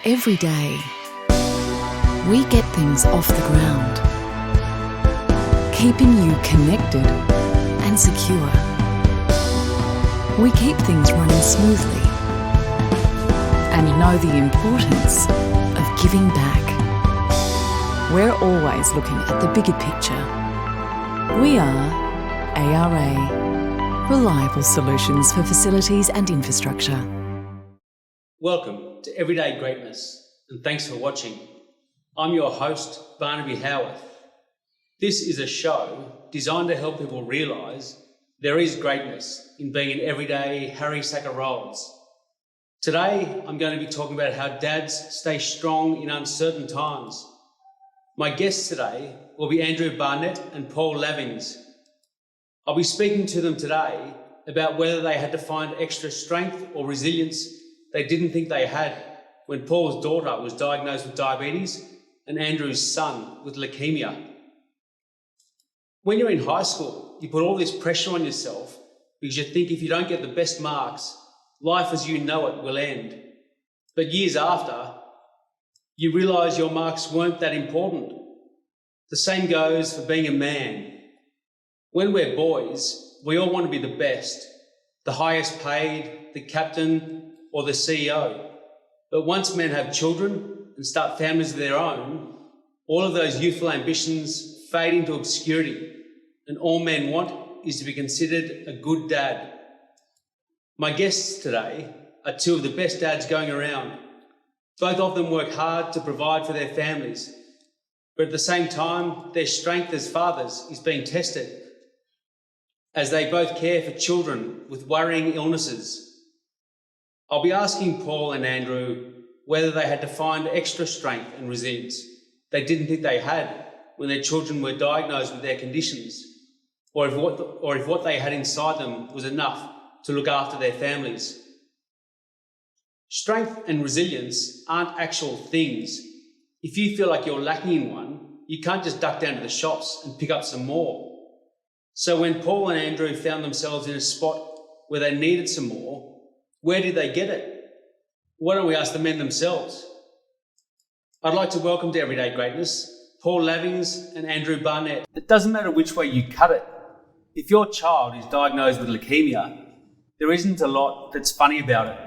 Every day, we get things off the ground, keeping you connected and secure. We keep things running smoothly and know the importance of giving back. We're always looking at the bigger picture. We are ARA, reliable solutions for facilities and infrastructure. Welcome to Everyday Greatness, and thanks for watching. I'm your host, Barnaby. This is a show designed to help people realise there is greatness in being an everyday Harry Sacker roles. Today, I'm going to be talking about how dads stay strong in uncertain times. My guests today will be Andrew Barnett and Paul Lavings. I'll be speaking to them today about whether they had to find extra strength or resilience they didn't think they had when Paul's daughter was diagnosed with diabetes and Andrew's son with leukemia. When you're in high school, you put all this pressure on yourself because you think if you don't get the best marks, life as you know it will end. But years after, you realise your marks weren't that important. The same goes for being a man. When we're boys, we all want to be the best, the highest paid, the captain, or the CEO. But once men have children and start families of their own, all of those youthful ambitions fade into obscurity, and all men want is to be considered a good dad. My guests today are two of the best dads going around. Both of them work hard to provide for their families, but at the same time, their strength as fathers is being tested as they both care for children with worrying illnesses. I'll be asking Paul and Andrew whether they had to find extra strength and resilience they didn't think they had when their children were diagnosed with their conditions, or if what they had inside them was enough to look after their families. Strength and resilience aren't actual things. If you feel like you're lacking in one, you can't just duck down to the shops and pick up some more. So when Paul and Andrew found themselves in a spot where they needed some more, where did they get it? Why don't we ask the men themselves? I'd like to welcome to Everyday Greatness Paul Lavings and Andrew Barnett. It doesn't matter which way you cut it. If your child is diagnosed with leukemia, there isn't a lot that's funny about it.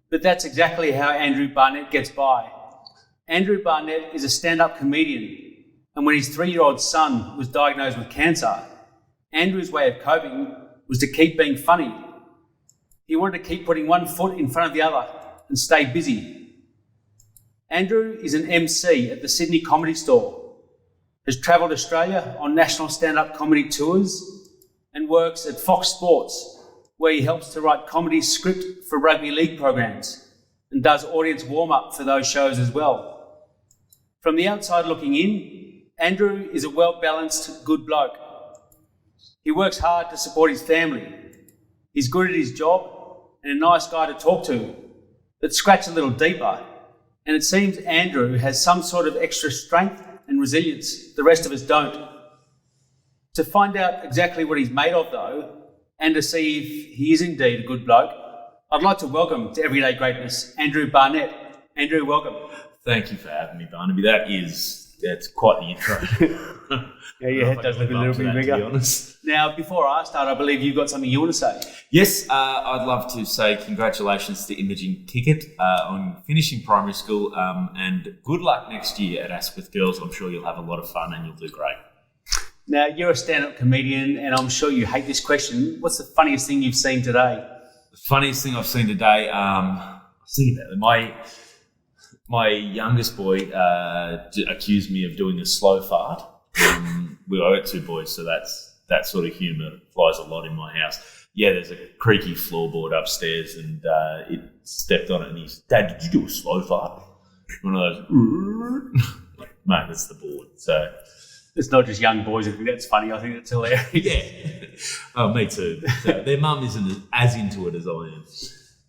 But that's exactly how Andrew Barnett gets by. Andrew Barnett is a stand-up comedian, and when his 3-year-old son was diagnosed with cancer, Andrew's way of coping was to keep being funny. He wanted to keep putting one foot in front of the other and stay busy. Andrew is an MC at the Sydney Comedy Store, has travelled Australia on national stand-up comedy tours, and works at Fox Sports, where he helps to write comedy script for rugby league programs and does audience warm-up for those shows as well. From the outside looking in, Andrew is a well-balanced, good bloke. He works hard to support his family. He's good at his job and a nice guy to talk to, but scratch a little deeper, and it seems Andrew has some sort of extra strength and resilience the rest of us don't. To find out exactly what he's made of, though, and to see if he is indeed a good bloke, I'd like to welcome to Everyday Greatness Andrew Barnett. Andrew, welcome. Thank you for having me, Barnaby. That's quite the intro. Yeah, your head does look a little bit bigger. To be honest. Now, before I start, I believe you've got something you want to say. Yes, I'd love to say congratulations to Imogen Kickett on finishing primary school, and good luck next year at Asquith Girls. I'm sure you'll have a lot of fun and you'll do great. Now, you're a stand-up comedian, and I'm sure you hate this question. What's the funniest thing you've seen today? The funniest thing I've seen today, I was thinking about it. My youngest boy accused me of doing a slow fart. I got 2 boys, so that sort of humour flies a lot in my house. Yeah, there's a creaky floorboard upstairs, and it stepped on it, and he's, "Dad, did you do a slow fart?" One of those, like, mate, that's the board. So it's not just young boys who think that's funny. I think that's hilarious. Yeah. Oh, me too. So their mum isn't as into it as I am.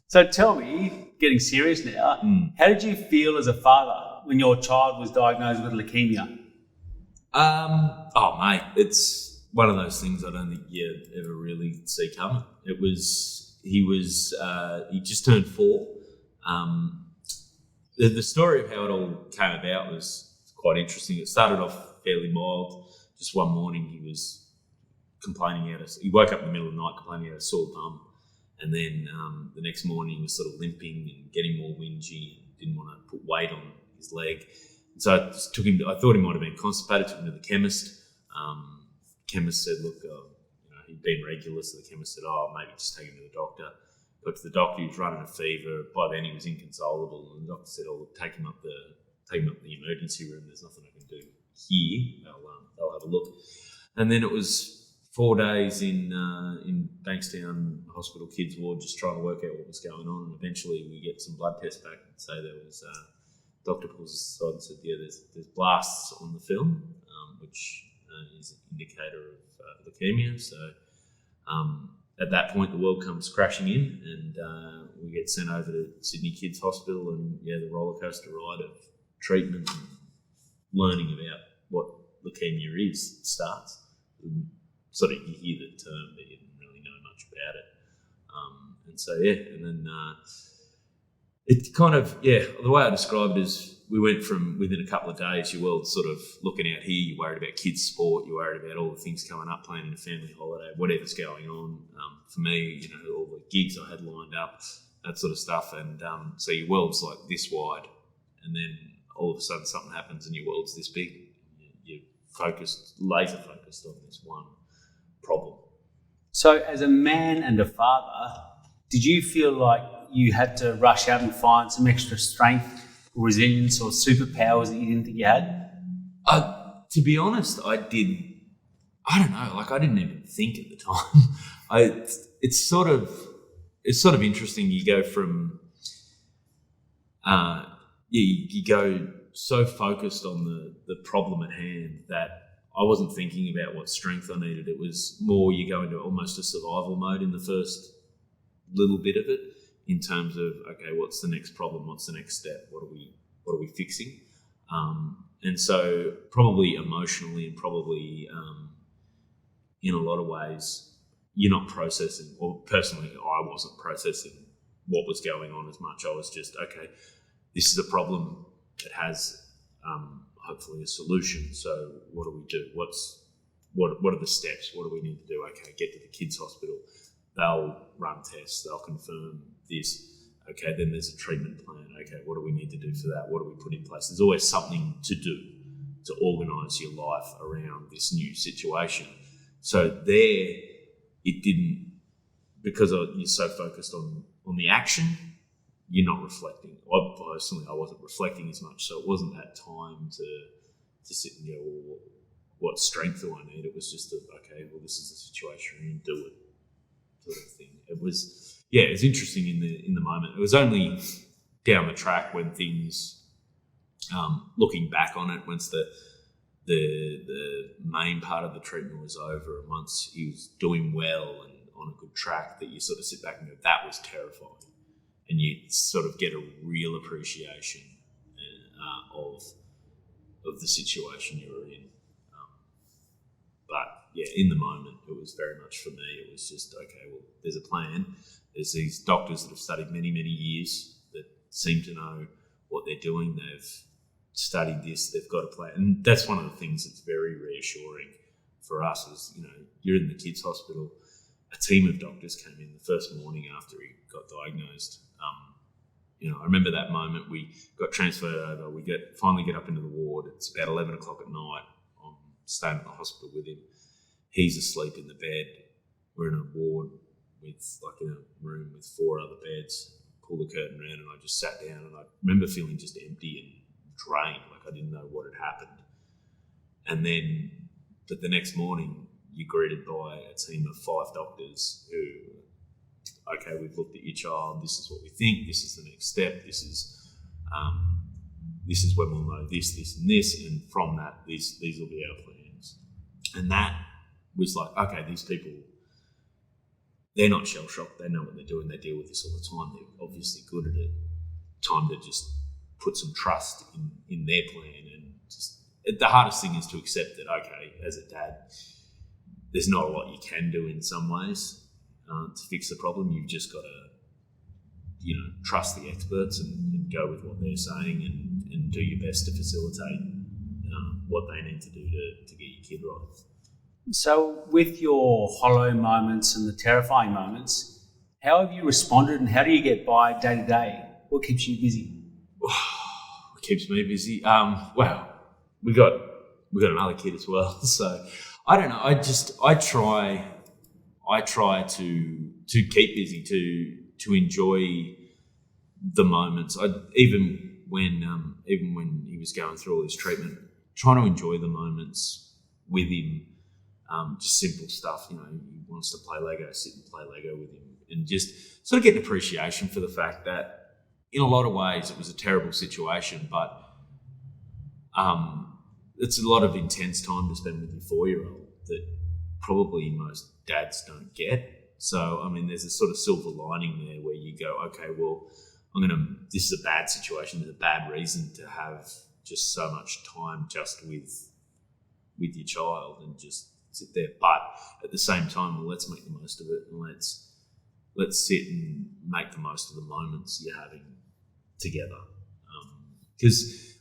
So tell me, getting serious now, how did you feel as a father when your child was diagnosed with leukemia? Oh, mate, it's one of those things I don't think you ever really see coming. He just turned 4. the story of how it all came about was quite interesting. It started off fairly mild. Just one morning he was complaining he woke up in the middle of the night complaining he had a sore bum. And then the next morning he was sort of limping and getting more whingy and didn't want to put weight on his leg. And so I just I thought he might have been constipated, took him to the chemist. Chemist said, look, he'd been regular, so the chemist said, maybe just take him to the doctor. Got to the doctor, he was running a fever. By then he was inconsolable, and the doctor said, look, take him up the emergency room. There's nothing I can do here. They'll have a look. And then it was 4 days in Bankstown Hospital Kids Ward, just trying to work out what was going on. And eventually we get some blood tests back and say there was, doctor pulls us aside and said, there's blasts on the film, which is an indicator of leukemia. So at that point, the world comes crashing in, and we get sent over to Sydney Kids Hospital, and the roller coaster ride of treatment and learning about what leukemia is starts. Sort of you hear the term, but you didn't really know much about it. And then it kind of, the way I describe it is we went from within a couple of days, your world's sort of looking out here, you're worried about kids' sport, you're worried about all the things coming up, planning a family holiday, whatever's going on. For me, all the gigs I had lined up, that sort of stuff. And so your world's like this wide, and then all of a sudden something happens and your world's this big. You're laser focused on this one problem. So as a man and a father, did you feel like you had to rush out and find some extra strength or resilience or superpowers that you didn't think you had? To be honest, I did. I don't know. Like I didn't even think at the time. It's sort of interesting. You go from you go so focused on the problem at hand that I wasn't thinking about what strength I needed. It was more you go into almost a survival mode in the first little bit of it, in terms of, okay, what's the next problem? What's the next step? What are we fixing? And so probably emotionally and probably in a lot of ways, you're not processing, or personally, I wasn't processing what was going on as much. I was just, okay, this is a problem that has hopefully a solution. So what do we do? What are the steps? What do we need to do? Okay, get to the kids' hospital. They'll run tests. They'll confirm this. Okay, then there's a treatment plan. Okay, what do we need to do for that? What do we put in place? There's always something to do to organise your life around this new situation. So there, it didn't, because you're so focused on the action, you're not reflecting. I wasn't reflecting as much, so it wasn't that time to sit and go, well, what strength do I need? It was just okay, well, this is the situation, and do it, sort of thing. It was interesting in the moment. It was only down the track when things, looking back on it, once the main part of the treatment was over, and once he was doing well and on a good track, that you sort of sit back and go, that was terrifying. And you sort of get a real appreciation of the situation you were in. But in the moment, it was very much for me. It was just, okay, well, there's a plan. There's these doctors that have studied many, many years that seem to know what they're doing. They've studied this. They've got a plan. And that's one of the things that's very reassuring for us is, you're in the kids' hospital. A team of doctors came in the first morning after he got diagnosed. I remember that moment. We got transferred over. We finally get up into the ward. It's about 11 o'clock at night. I'm staying at the hospital with him. He's asleep in the bed. We're in a ward in a room with 4 other beds. Pull the curtain around, and I just sat down, and I remember feeling just empty and drained, like I didn't know what had happened. And then, but the next morning, you're greeted by a team of 5 doctors who, okay, we've looked at your child, this is what we think, this is the next step, this is when we'll know this, and this, and from that, these will be our plans. And that was like, okay, these people, they're not shell-shocked, they know what they're doing, they deal with this all the time, they're obviously good at it. Time to just put some trust in their plan, and just, the hardest thing is to accept that, okay, as a dad, there's not a lot you can do in some ways to fix the problem. You've just got to trust the experts and go with what they're saying and do your best to facilitate what they need to do to get your kid right. So with your hollow moments and the terrifying moments, how have you responded and how do you get by day to day? What keeps you busy? What keeps me busy? Well, we got another kid as well, so I don't know. I try to keep busy, to enjoy the moments. Even when he was going through all his treatment, trying to enjoy the moments with him. Just simple stuff, he wants to play Lego, sit and play Lego with him, and just sort of get an appreciation for the fact that in a lot of ways it was a terrible situation, but it's a lot of intense time to spend with your 4-year-old that probably most dads don't get. So, I mean, there's a sort of silver lining there where you go, okay, well, this is a bad situation, there's a bad reason to have just so much time just with your child and just sit there. But at the same time, well, let's make the most of it and let's sit and make the most of the moments you're having together. Because,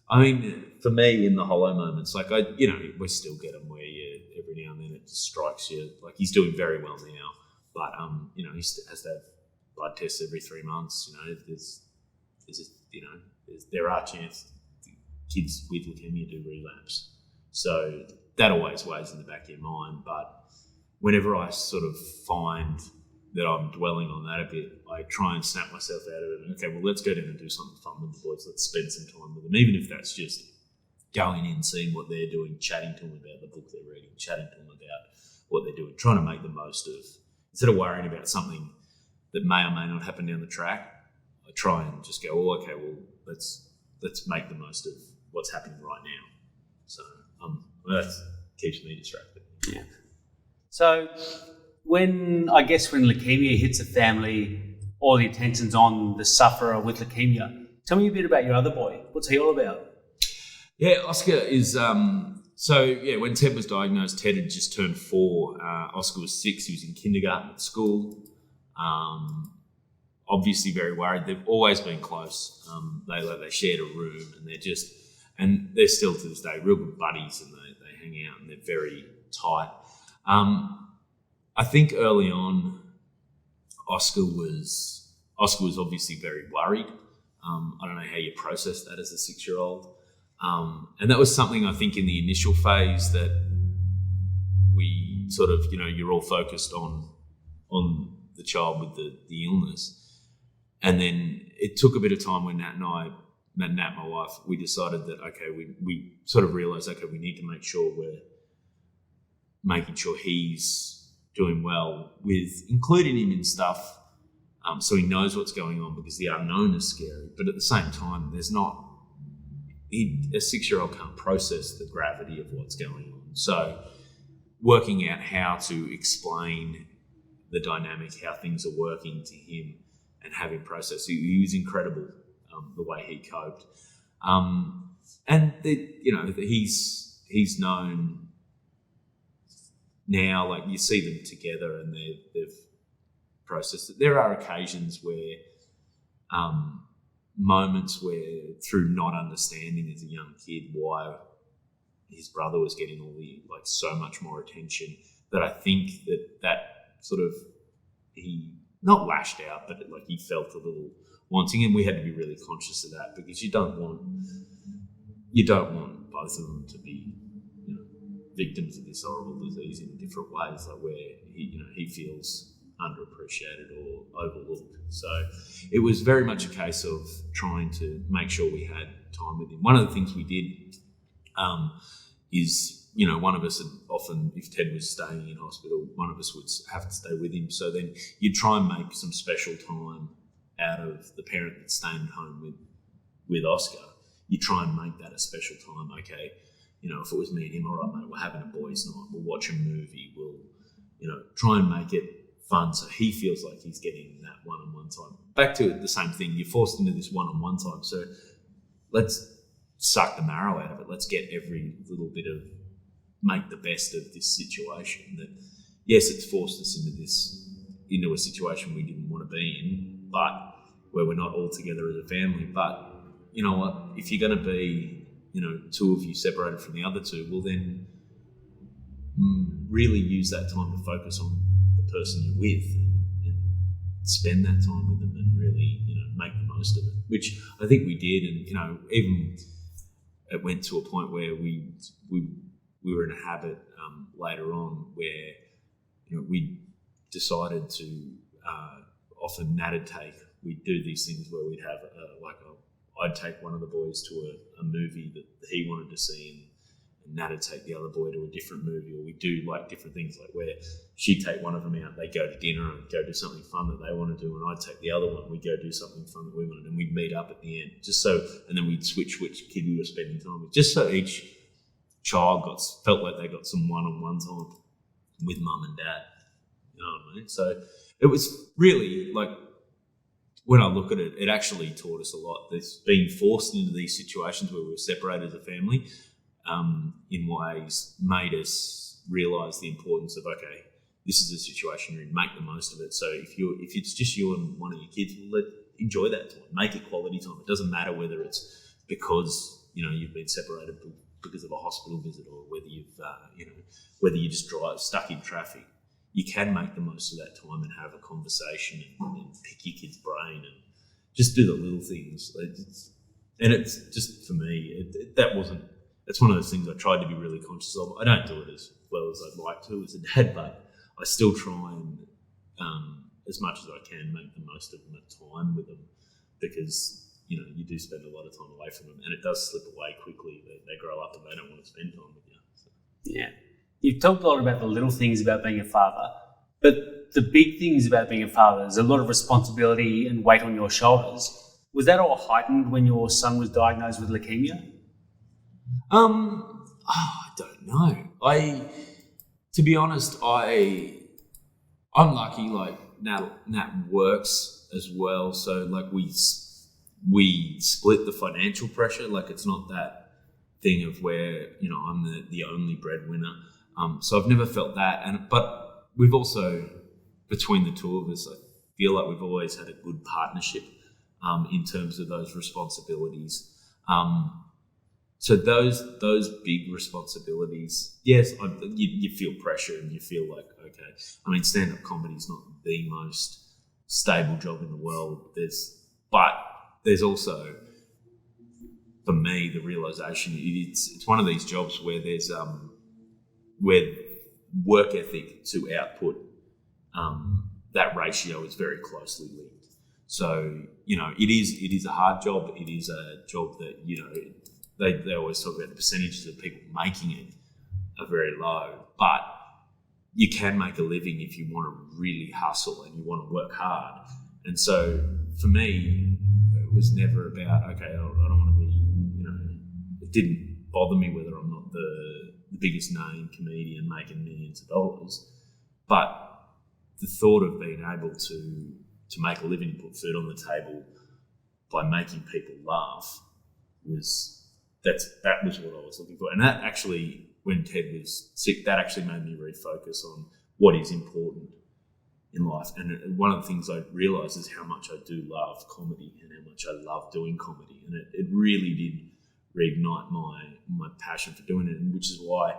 for me, in the hollow moments, we still get them where every now and then it just strikes you. Like, he's doing very well now, but, he has to have blood tests every 3 months. There are chances kids with leukemia do relapse. So that always weighs in the back of your mind. But whenever I sort of find that I'm dwelling on that a bit, I try and snap myself out of it. And, okay, well, let's go down and do something fun with the boys. Let's spend some time with them, even if that's just going in, seeing what they're doing, chatting to them about the book they're reading, chatting to them about what they're doing, trying to make the most of, instead of worrying about something that may or may not happen down the track, I try and just go, well, okay, well, let's make the most of what's happening right now. So that keeps me distracted. Yeah. So when leukemia hits a family, all the attention's on the sufferer with leukemia. Tell me a bit about your other boy. What's he all about? Yeah, Oscar is... when Ted was diagnosed, Ted had just turned 4. Oscar was 6. He was in kindergarten at school. Obviously very worried. They've always been close. They shared a room and they're still to this day real good buddies, and they hang out and they're very tight. I think early on, Oscar was obviously very worried. I don't know how you process that as a 6-year-old. And that was something I think in the initial phase that we sort of, you're all focused on the child with the illness. And then it took a bit of time when Nat, my wife, we decided that, okay, we sort of realised, okay, we need to make sure we're making sure he's doing well with including him in stuff so he knows what's going on, because the unknown is scary. But at the same time, a 6-year-old can't process the gravity of what's going on. So working out how to explain the dynamic, how things are working to him and have him process. He was incredible, the way he coped. He's known now, like you see them together and they've processed it. There are occasions where, moments where through not understanding as a young kid why his brother was getting all the, so much more attention, that I think that sort of, he not lashed out, but he felt a little wanting, and we had to be really conscious of that, because you don't want both of them to be victims of this horrible disease in different ways, where he feels underappreciated or overlooked. So it was very much a case of trying to make sure we had time with him. One of the things we did is, one of us would often, if Ted was staying in hospital, one of us would have to stay with him. So then you'd try and make some special time out of the parent that's staying at home with Oscar. You try and make that a special time. Okay, if it was me and him, all right, mate, we're having a boys' night. We'll watch a movie. We'll, try and make it fun so he feels like he's getting that one-on-one time. Back to the same thing. You're forced into this one-on-one time. So let's suck the marrow out of it. Let's get every little bit of, make the best of this situation. That, yes, it's forced us into a situation we didn't want to be in, but where we're not all together as a family. But you know what? If you're going to be, two of you separated from the other two, well then really use that time to focus on the person you're with and spend that time with them and really, make the most of it, which I think we did. And, even it went to a point where we were in a habit later on where, we decided to often Nat'd take, we'd do these things where we'd have I'd take one of the boys to a movie that he wanted to see, and Nat'd take the other boy to a different movie, or we'd do different things, where she'd take one of them out, they'd go to dinner and go do something fun that they want to do, and I'd take the other one, we'd go do something fun that we wanted, and we'd meet up at the end, and then we'd switch which kid we were spending time with, just so each child felt like they got some one-on-one time with mum and dad. You know what I mean? So it was really when I look at it, it actually taught us a lot. This being forced into these situations where we were separated as a family, in ways made us realise the importance of, okay, this is a situation you're in, make the most of it. So if it's just you and one of your kids, enjoy that time, make it quality time. It doesn't matter whether it's because you've been separated because of a hospital visit, or whether you just stuck in traffic. You can make the most of that time and have a conversation and pick your kid's brain and just do the little things. And it's just, for me, it's one of those things I tried to be really conscious of. I don't do it as well as I'd like to as a dad, but I still try and, as much as I can, make the most of my time with them, because, you do spend a lot of time away from them, and it does slip away quickly. They grow up and they don't want to spend time with you. So. Yeah. You've talked a lot about the little things about being a father, but the big things about being a father, there's a lot of responsibility and weight on your shoulders. Was that all heightened when your son was diagnosed with leukemia? I don't know. To be honest, I'm lucky. Nat works as well, so we split the financial pressure. It's not that thing of where I'm the only breadwinner. So I've never felt that, but we've also, between the two of us, I feel like we've always had a good partnership in terms of those responsibilities. So those big responsibilities, yes, you feel pressure and you feel like, okay. I mean, stand-up comedy is not the most stable job in the world. But there's also, for me, the realisation it's one of these jobs where there's where work ethic to output, that ratio is very closely linked. So it is a hard job. It is a job that they always talk about the percentages of people making it are very low, but you can make a living if you want to really hustle and you want to work hard. And so for me, it was never about, okay, I don't want to be, it didn't bother me whether I'm not the biggest name comedian making millions of dollars, but the thought of being able to make a living and put food on the table by making people laugh that was what I was looking for. And that actually, when Ted was sick, that actually made me refocus on what is important in life. And one of the things I realised is how much I do love comedy and how much I love doing comedy. And it really did reignite my passion for doing it, and which is why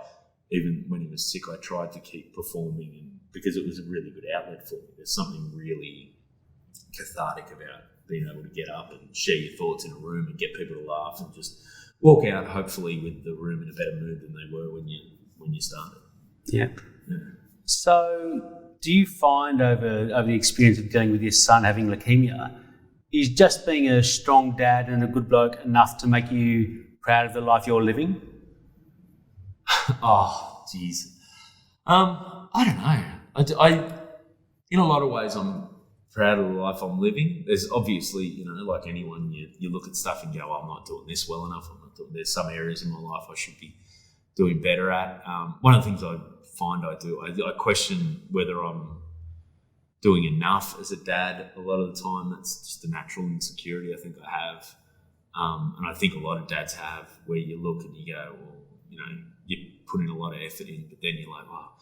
even when he was sick, I tried to keep performing, and because it was a really good outlet for me. There's something really cathartic about being able to get up and share your thoughts in a room and get people to laugh and just walk out, hopefully, with the room in a better mood than they were when you started. Yeah. So do you find over the experience of dealing with your son having leukemia, is just being a strong dad and a good bloke enough to make you proud of the life you're living? Oh, geez. I don't know. I in a lot of ways, I'm proud of the life I'm living. There's obviously, like anyone, you look at stuff and go, I'm not doing this well enough. There's some areas in my life I should be doing better at. One of the things I find I do, I question whether I'm doing enough as a dad. A lot of the time, that's just a natural insecurity I think I have. And I think a lot of dads have, where you look and you go, well, you put in a lot of effort in, but then you're like, well,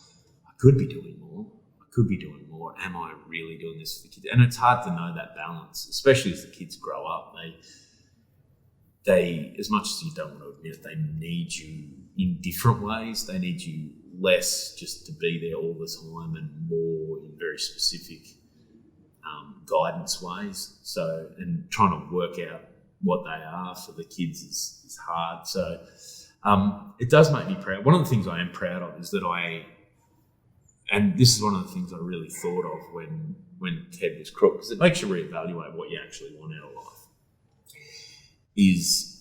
I could be doing more. I could be doing more. Am I really doing this for the kids? And it's hard to know that balance, especially as the kids grow up. They as much as you don't want to admit it, they need you in different ways. They need you less just to be there all the time and more in very specific guidance ways. So, and trying to work out what they are for the kids is hard. So it does make me proud. One of the things I am proud of is that and this is one of the things I really thought of when Ted was crook, because it makes you reevaluate what you actually want out of life. Is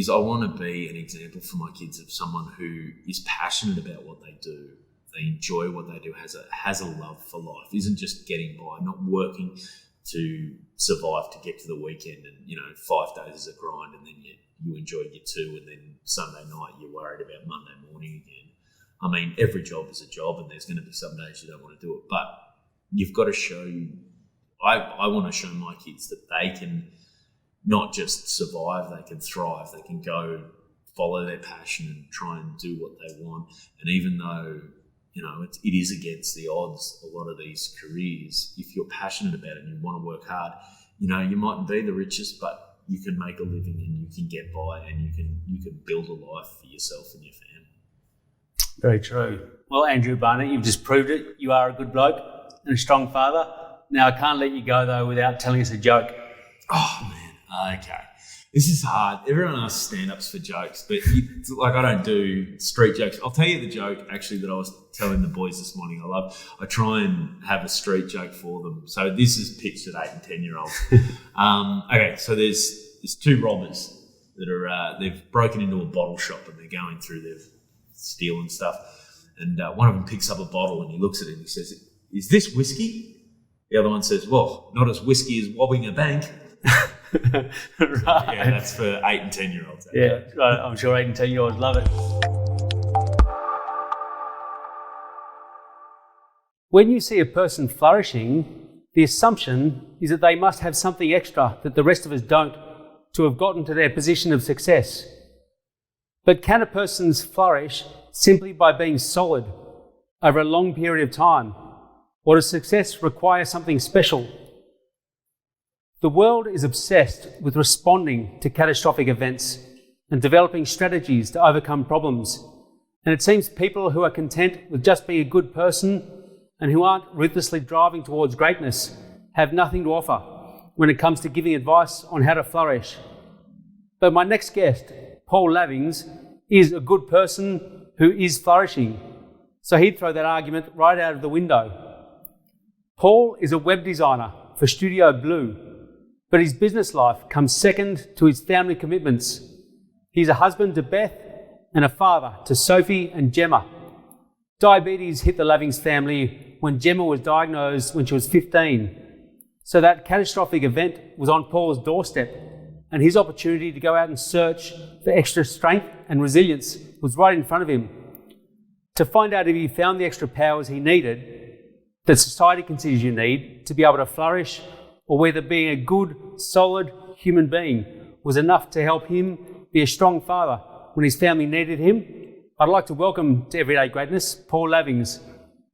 I want to be an example for my kids of someone who is passionate about what they do. They enjoy what they do, has a love for life, isn't just getting by, not working to survive to get to the weekend and, 5 days is a grind and then you enjoy your 2 and then Sunday night you're worried about Monday morning again. I mean, every job is a job and there's going to be some days you don't want to do it, but you've got to show, I want to show my kids that they can not just survive, they can thrive, they can go follow their passion and try and do what they want. And even though, it is against the odds, a lot of these careers, if you're passionate about it and you want to work hard, you mightn't be the richest, but you can make a living and you can get by and you can build a life for yourself and your family. Very true. Well, Andrew Barnett, you've just proved it. You are a good bloke and a strong father. Now, I can't let you go, though, without telling us a joke. Oh, man. Okay. This is hard. Everyone asks stand-ups for jokes, but I don't do street jokes. I'll tell you the joke, actually, that I was telling the boys this morning I try and have a street joke for them. So this is pitched at 8 and 10-year-olds. Okay, so there's 2 robbers that are, they've broken into a bottle shop and they're going through their stealing stuff. And one of them picks up a bottle and he looks at it and he says, "Is this whiskey?" The other one says, "Well, not as whiskey as robbing a bank." Right. Yeah, that's for 8 and 10-year-olds. Yeah, right. I'm sure 8 and 10-year-olds love it. When you see a person flourishing, the assumption is that they must have something extra that the rest of us don't to have gotten to their position of success. But can a person flourish simply by being solid over a long period of time? Or does success require something special? The world is obsessed with responding to catastrophic events and developing strategies to overcome problems. And it seems people who are content with just being a good person and who aren't ruthlessly driving towards greatness have nothing to offer when it comes to giving advice on how to flourish. But my next guest, Paul Lavings, is a good person who is flourishing. So he'd throw that argument right out of the window. Paul is a web designer for Studio Blue, but his business life comes second to his family commitments. He's a husband to Beth and a father to Sophie and Gemma. Diabetes hit the Lavings family when Gemma was diagnosed when she was 15. So that catastrophic event was on Paul's doorstep, and his opportunity to go out and search for extra strength and resilience was right in front of him. To find out if he found the extra powers he needed, that society considers you need to be able to flourish, or whether being a good, solid human being was enough to help him be a strong father when his family needed him, I'd like to welcome to Everyday Greatness, Paul Lavings.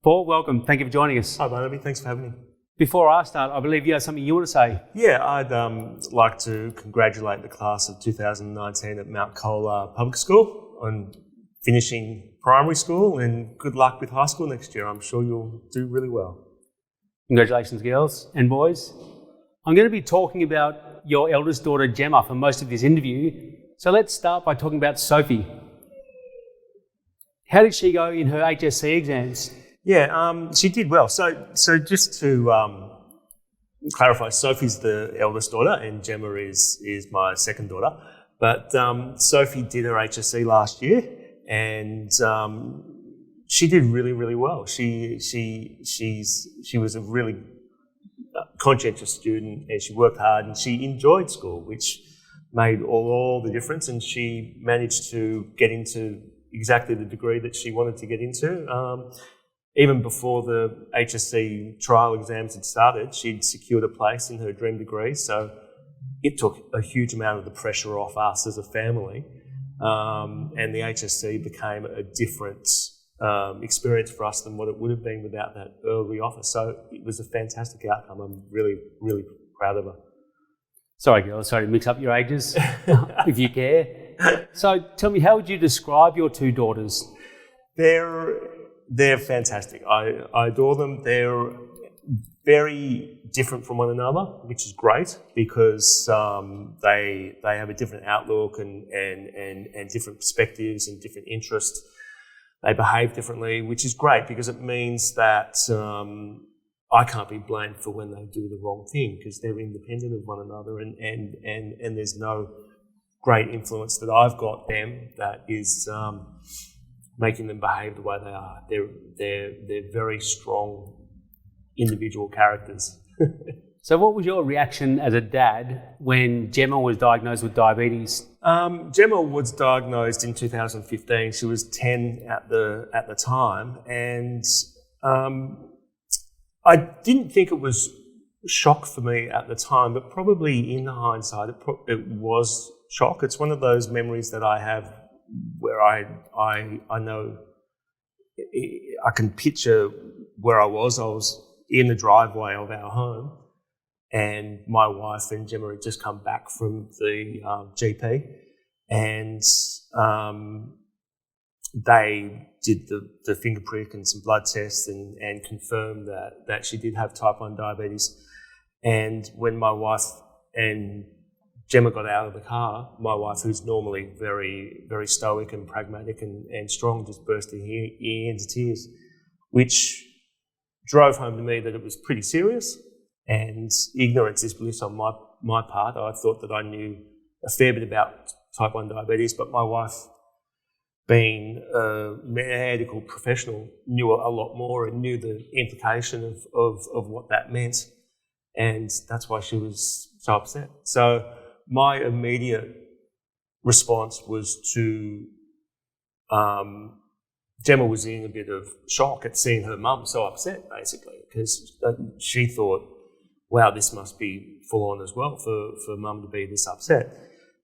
Paul, welcome. Thank you for joining us. Hi, Barnaby. Thanks for having me. Before I start, I believe you have something you want to say. Yeah, I'd like to congratulate the class of 2019 at Mount Cola Public School on finishing primary school, and good luck with high school next year. I'm sure you'll do really well. Congratulations, girls and boys. I'm going to be talking about your eldest daughter, Gemma, for most of this interview. So let's start by talking about Sophie. How did she go in her HSC exams? Yeah, she did well. So just to clarify, Sophie's the eldest daughter and Gemma is my second daughter. But Sophie did her HSC last year and she did really, really well. She was a really conscientious student and she worked hard and she enjoyed school, which made all the difference, and she managed to get into exactly the degree that she wanted to get into. Even before the HSC trial exams had started, she'd secured a place in her dream degree, so it took a huge amount of the pressure off us as a family, and the HSC became a different experience for us than what it would have been without that early offer. So it was a fantastic outcome. I'm really, really proud of her. Sorry, girls, sorry to mix up your ages, if you care. So tell me, how would you describe your two daughters? They're fantastic. I adore them. They're very different from one another, which is great because they have a different outlook and different perspectives and different interests. They behave differently, which is great because it means that I can't be blamed for when they do the wrong thing because they're independent of one another and there's no great influence that I've got them that is making them behave the way they are. They're very strong individual characters. So what was your reaction as a dad when Gemma was diagnosed with diabetes? Gemma was diagnosed in 2015. She was 10 at the time, and I didn't think it was shock for me at the time, but probably in hindsight, it was shock. It's one of those memories that I have where I know I can picture where I was. I was in the driveway of our home, and my wife and Gemma had just come back from the GP, and they did the finger prick and some blood tests and confirmed that she did have type 1 diabetes. And when my wife and Gemma got out of the car, my wife, who's normally very, very stoic and pragmatic and strong, just burst into tears, which drove home to me that it was pretty serious. And ignorance is bliss on my part. I thought that I knew a fair bit about type 1 diabetes, but my wife, being a medical professional, knew a lot more and knew the implication of what that meant. And that's why she was so upset. So my immediate response was to, Gemma was in a bit of shock at seeing her mum so upset, basically, because she thought, wow, this must be full on as well for mum to be this upset.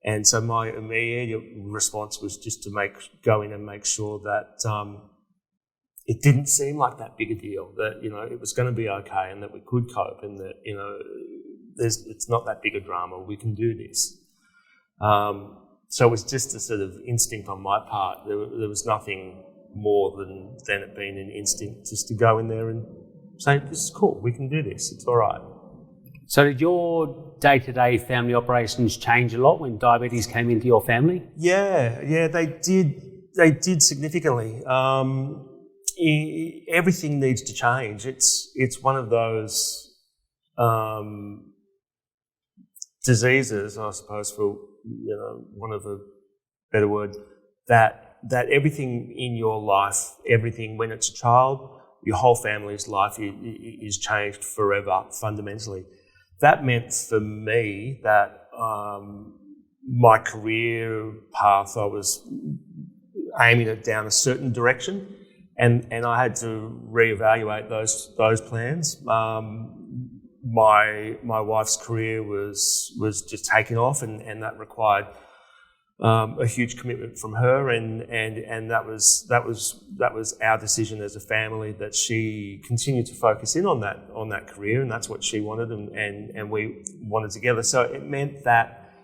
And so my immediate response was just to go in and make sure that it didn't seem like that big a deal, that, it was going to be okay and that we could cope and that, it's not that big a drama, we can do this. So it was just a sort of instinct on my part. There was nothing more than it being an instinct just to go in there and say, this is cool, we can do this, it's all right. So did your day-to-day family operations change a lot when diabetes came into your family? Yeah, they did. They did significantly. Everything needs to change. It's one of those diseases, I suppose, for want of a better word, that everything in your life, everything when it's a child, your whole family's life is changed forever, fundamentally. That meant for me that my career path, I was aiming it down a certain direction, and I had to reevaluate those plans. My wife's career was just taking off, and that required a huge commitment from her, and that was our decision as a family that she continued to focus in on that career, and that's what she wanted, and we wanted together. So it meant that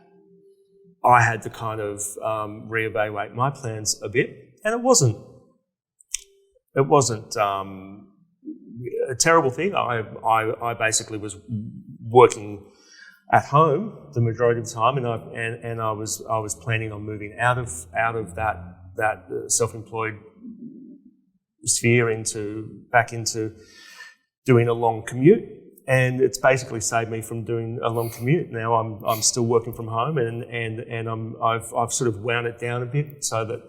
I had to kind of reevaluate my plans a bit, and it wasn't a terrible thing. I basically was working at home the majority of the time, and I was planning on moving out of that self-employed sphere back into doing a long commute, and it's basically saved me from doing a long commute. Now I'm still working from home, and I've sort of wound it down a bit so that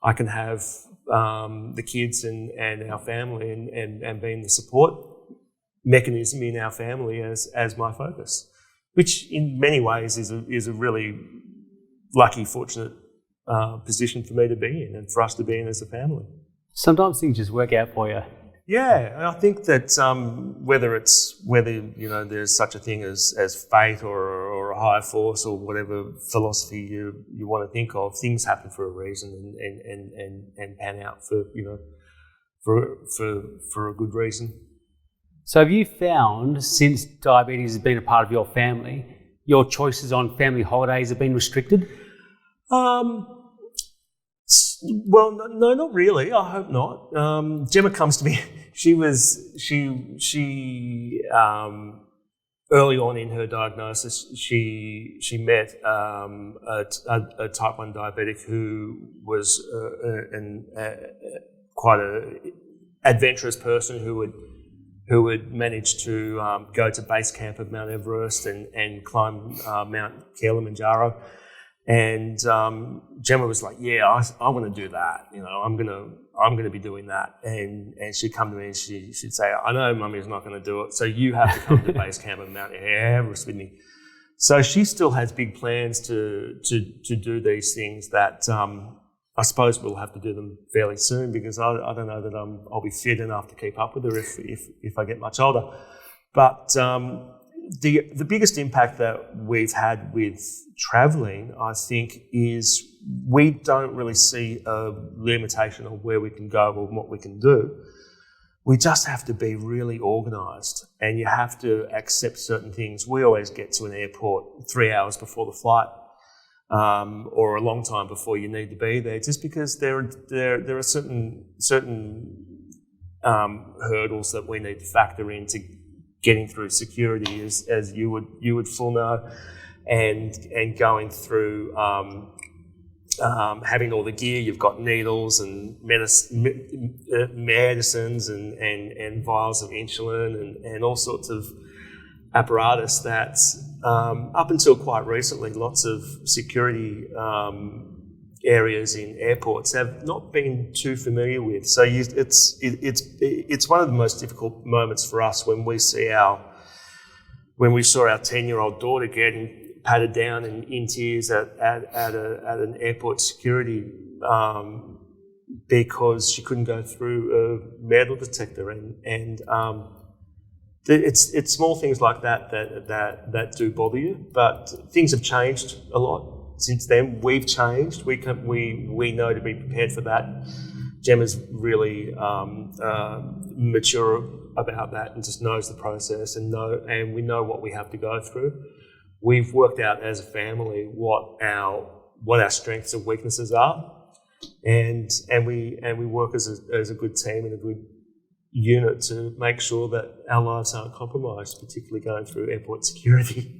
I can have the kids and our family and being the support mechanism in our family as my focus, which in many ways is a really lucky, fortunate position for me to be in and for us to be in as a family. Sometimes things just work out for you. Yeah, and I think that whether there's such a thing as fate or a a higher force or whatever philosophy you want to think of, things happen for a reason and pan out for a good reason. So have you found, since diabetes has been a part of your family, your choices on family holidays have been restricted? Well, no, not really. I hope not. Gemma comes to me. She early on in her diagnosis, she met a type 1 diabetic who was quite a adventurous person who had managed to go to base camp of Mount Everest and climb Mount Kilimanjaro. And Gemma was like, "Yeah, I want to do that. You know, I'm gonna be doing that." And she'd come to me and she'd say, "I know Mummy's not going to do it, so you have to come to base camp of Mount Everest with me." So she still has big plans to do these things that I suppose we'll have to do them fairly soon, because I don't know that I'll be fit enough to keep up with her if I get much older. But the biggest impact that we've had with travelling, I think, is we don't really see a limitation on where we can go or what we can do. We just have to be really organised, and you have to accept certain things. We always get to an airport 3 hours before the flight, or a long time before you need to be there, just because there are certain hurdles that we need to factor into getting through security, as you would full know, and going through having all the gear. You've got needles and medicines and vials of insulin and all sorts of apparatus that up until quite recently, lots of security areas in airports have not been too familiar with. So it's one of the most difficult moments for us when we saw our 10-year-old daughter getting patted down and in tears at an airport security because she couldn't go through a metal detector, and it's small things like that do bother you. But things have changed a lot since then. We've changed. We know to be prepared for that. Gemma's really mature about that and just knows the process and we know what we have to go through. We've worked out as a family what our strengths and weaknesses are, and we work as a good team and a good unit to make sure that our lives aren't compromised, particularly going through airport security.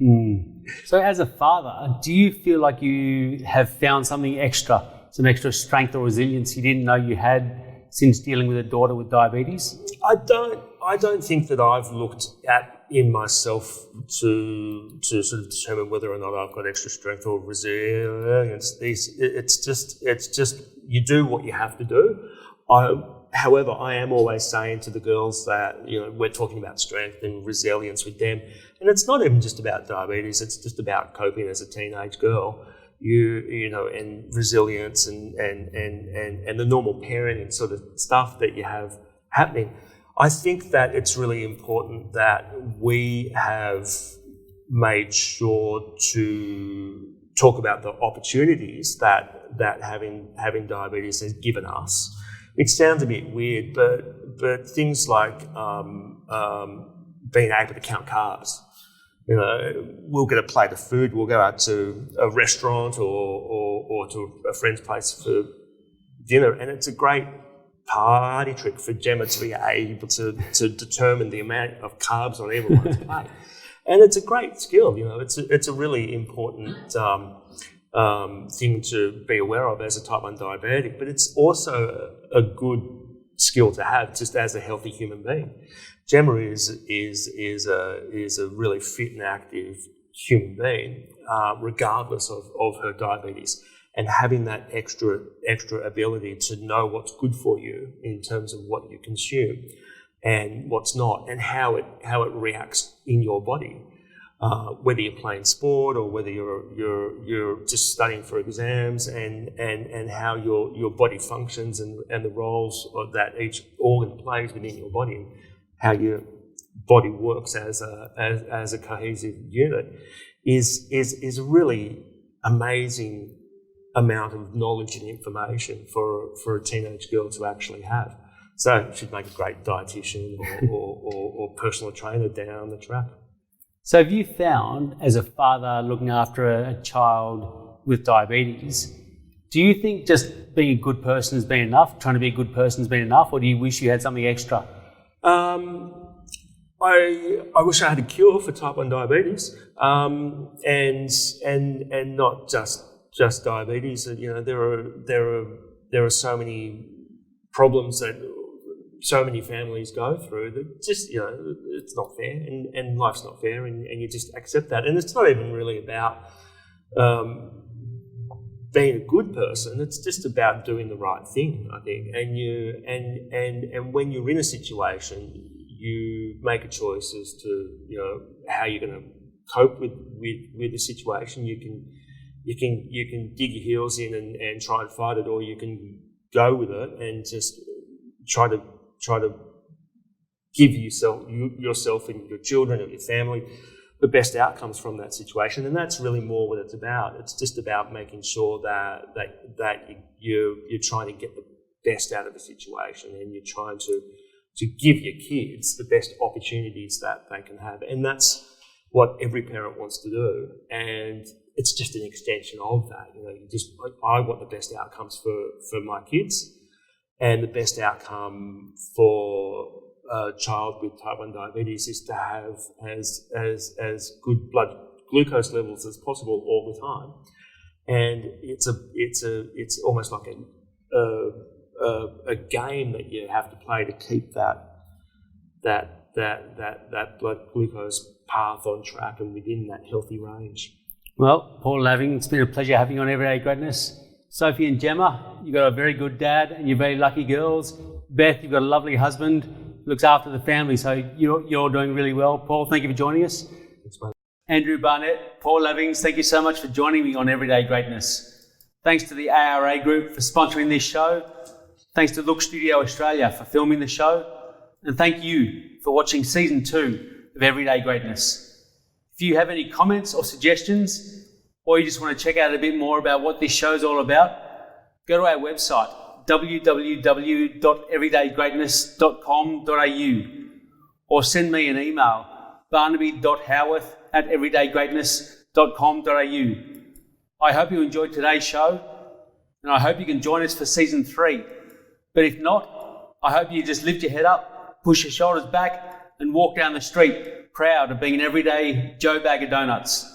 So as a father, do you feel like you have found something extra, some extra strength or resilience you didn't know you had since dealing with a daughter with diabetes? I don't think that I've looked in myself to sort of determine whether or not I've got extra strength or resilience. It's just you do what you have to do. However, I am always saying to the girls that, we're talking about strength and resilience with them. And it's not even just about diabetes, it's just about coping as a teenage girl. And resilience and the normal parenting sort of stuff that you have happening. I think that it's really important that we have made sure to talk about the opportunities that having diabetes has given us. It sounds a bit weird, but things like being able to count carbs. We'll get a plate of food, we'll go out to a restaurant or to a friend's place for dinner, and it's a great party trick for Gemma to be able to determine the amount of carbs on everyone's plate. And it's a great skill, it's a really important thing to be aware of as a type 1 diabetic, but it's also a good skill to have just as a healthy human being. Gemma is a really fit and active human being, regardless of her diabetes, and having that extra ability to know what's good for you in terms of what you consume and what's not, and how it reacts in your body. Whether you're playing sport or whether you're just studying for exams, and how your body functions and the roles that each organ plays within your body, and how your body works as a cohesive unit is a really amazing amount of knowledge and information for a teenage girl to actually have. So she'd make a great dietitian or personal trainer down the track. So have you found, as a father looking after a child with diabetes, do you think just being a good person has been enough, trying to be a good person has been enough, or do you wish you had something extra? I wish I had a cure for type 1 diabetes, and not just diabetes. You know, there are so many problems that so many families go through that just, you know, it's not fair, and life's not fair, and you just accept that. And it's not even really about being a good person. It's just about doing the right thing, I think. And when you're in a situation, you make a choice as to, you know, how you're going to cope with the situation. You can dig your heels in and try and fight it, or you can go with it and just try to give yourself and your children and your family the best outcomes from that situation. And that's really more what it's about. It's just about making sure that you're trying to get the best out of the situation, and you're trying to give your kids the best opportunities that they can have. And that's what every parent wants to do. And it's just an extension of that. You know, I want the best outcomes for my kids, and the best outcome for a child with type 1 diabetes is to have as good blood glucose levels as possible all the time. And it's almost like a game that you have to play to keep that blood glucose path on track and within that healthy range. Well, Paul Lavings, it's been a pleasure having you on Everyday Greatness. Sophie and Gemma, you've got a very good dad and you're very lucky girls. Beth, you've got a lovely husband who looks after the family, so you're doing really well. Paul, thank you for joining us. Thanks, mate. Andrew Barnett, Paul Lavings, thank you so much for joining me on Everyday Greatness. Thanks to the ARA Group for sponsoring this show. Thanks to Look Studio Australia for filming the show. And thank you for watching Season 2 of Everyday Greatness. If you have any comments or suggestions, or you just want to check out a bit more about what this show's all about, go to our website, www.everydaygreatness.com.au, or send me an email, barnaby.howarth@everydaygreatness.com.au. I hope you enjoyed today's show, and I hope you can join us for Season 3. But if not, I hope you just lift your head up, push your shoulders back, and walk down the street proud of being an everyday Joe Bag of Donuts.